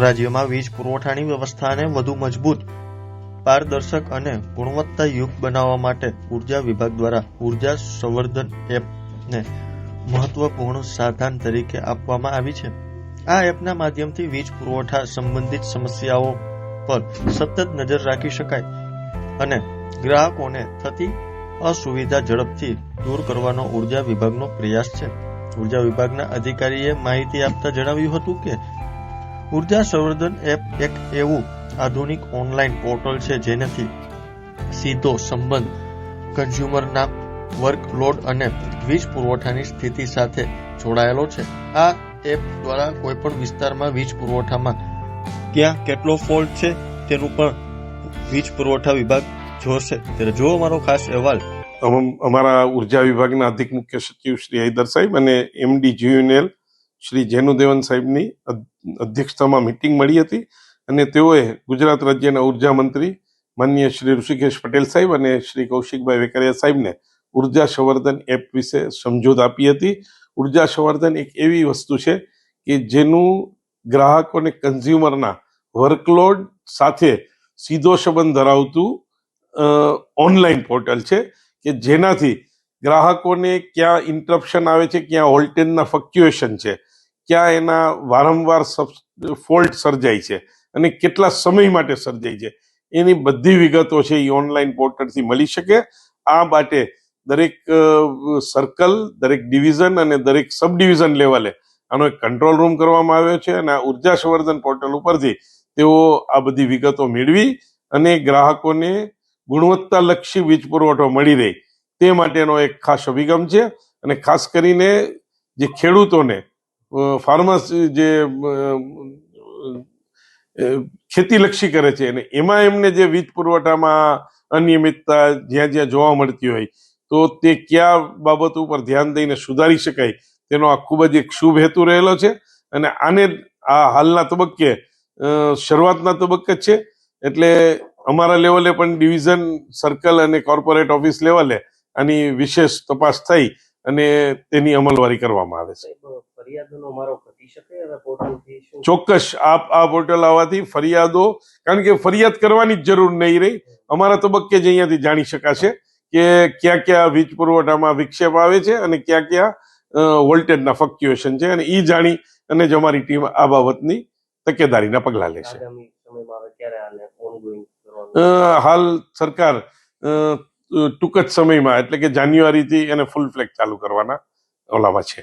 રાજ્યમાં વીજ પુરવઠાની વ્યવસ્થાને વધુ મજબૂત, પારદર્શક અને ગુણવત્તાયુક્ત બનાવવા માટે ઉર્જા વિભાગ દ્વારા ઉર્જા સંવર્ધન એપને મહત્વપૂર્ણ સાધન તરીકે આપવામાં આવી છે. આ એપના માધ્યમથી વીજ પુરવઠા સંબંધિત સમસ્યાઓ પર સતત નજર રાખી શકાય અને ગ્રાહકોને થતી અસુવિધા ઝડપથી દૂર કરવાનો ઉર્જા વિભાગનો પ્રયાસ છે. ઉર્જા વિભાગના અધિકારીએ માહિતી આપતા જણાવ્યું હતું કે ઉર્જા સંવર્ધન એપ એક એવું આધુનિક ઓનલાઈન પોર્ટલ છે જેનાથી સીધો સંબંધ કન્ઝ્યુમરના વર્કલોડ અને વીજ પુરવઠાની સ્થિતિ સાથે જોડાયેલો છે. આ એપ દ્વારા કોઈપણ વિસ્તારમાં વીજ પુરવઠામાં ક્યાં કેટલો ફોલ્ટ છે તેનું પણ વીજ પુરવઠા વિભાગ જોશે. ત્યારે જો અમારો ખાસ અહેવાલ અમારા ઉર્જા વિભાગના અધિક મુખ્ય સચિવ શ્રી હૈદર સાહેબ અને એમડી જીયુએનએલ શ્રી જેનુદેવન સાહેબની અધ્યક્ષતામાં મિટિંગ મળી હતી અને તેઓએ ગુજરાત રાજ્યના ઉર્જા મંત્રી માનનીય શ્રી ઋષિકેશ પટેલ સાહેબ અને શ્રી કૌશિકભાઈ વેકરિયા સાહેબને ઉર્જા સંવર્ધન એપ વિશે સમજૂત આપી હતી. ઉર્જા સંવર્ધન એક એવી વસ્તુ છે કે જેનું ગ્રાહકો અને કન્ઝ્યુમરના વર્કલોડ સાથે સીધો સંબંધ ધરાવતું ઓનલાઈન પોર્ટલ છે કે જેનાથી ગ્રાહકોને ક્યાં ઇન્ટરપ્શન આવે છે, ક્યાં વોલ્ટેજના ફ્લક્ચ્યુએશન છે, ક્યાં એના વારંવાર ફોલ્ટ સર્જાય છે અને કેટલા સમય માટે સર્જાય છે એની બધી વિગતો છે એ ઓનલાઈન પોર્ટલથી મળી શકે. આ માટે દરેક સર્કલ, દરેક ડિવિઝન અને દરેક સબ ડિવિઝન લેવલે આનો એક કંટ્રોલ રૂમ કરવામાં આવ્યો છે અને આ ઉર્જા સંવર્ધન પોર્ટલ ઉપરથી તેઓ આ બધી વિગતો મેળવી અને ગ્રાહકોને ગુણવત્તાલક્ષી વીજ પુરવઠો મળી રહે તે માટેનો એક ખાસ અભિગમ છે. અને ખાસ કરીને જે ખેડૂતોને ફાર્મર્સ જે ખેતીલક્ષી કરે છે અને એમાં એમને જે વીજ પુરવઠામાં અનિયમિતતા જ્યાં જ્યાં જોવા મળતી હોય તો તે કયા બાબતો ઉપર ધ્યાન દઈને સુધારી શકાય તેનો આ ખૂબ જ એક શુભ હેતુ રહેલો છે. અને આને આ હાલના તબક્કે શરૂઆતના તબક્કે છે એટલે અમારા લેવલે પણ ડિવિઝન, સર્કલ અને કોર્પોરેટ ઓફિસ લેવલે આની વિશેષ તપાસ થઈ અને તેની અમલવારી કરવામાં આવે છે. ચોક્કસ આ પોર્ટલ આવવાથી ફરિયાદો, કારણ કે ફરિયાદ કરવાની જ જરૂર નહીં રહી. અમારા તબક્કે જ અહીંયાથી જાણી શકાશે કે ક્યાં ક્યાં વીજ પુરવઠામાં વિક્ષેપ આવે છે અને ક્યાં ક્યાં વોલ્ટેજના ફ્લક્ચ્યુએશન છે અને એ જાણી અને જ અમારી ટીમ આ બાબતની તકેદારીના પગલાં લેશે. હાલ સરકાર ટૂંક જ સમયમાં એટલે કે જાન્યુઆરીથી એને ફૂલ ફ્લેગ ચાલુ કરવાના ઓલામાં છે.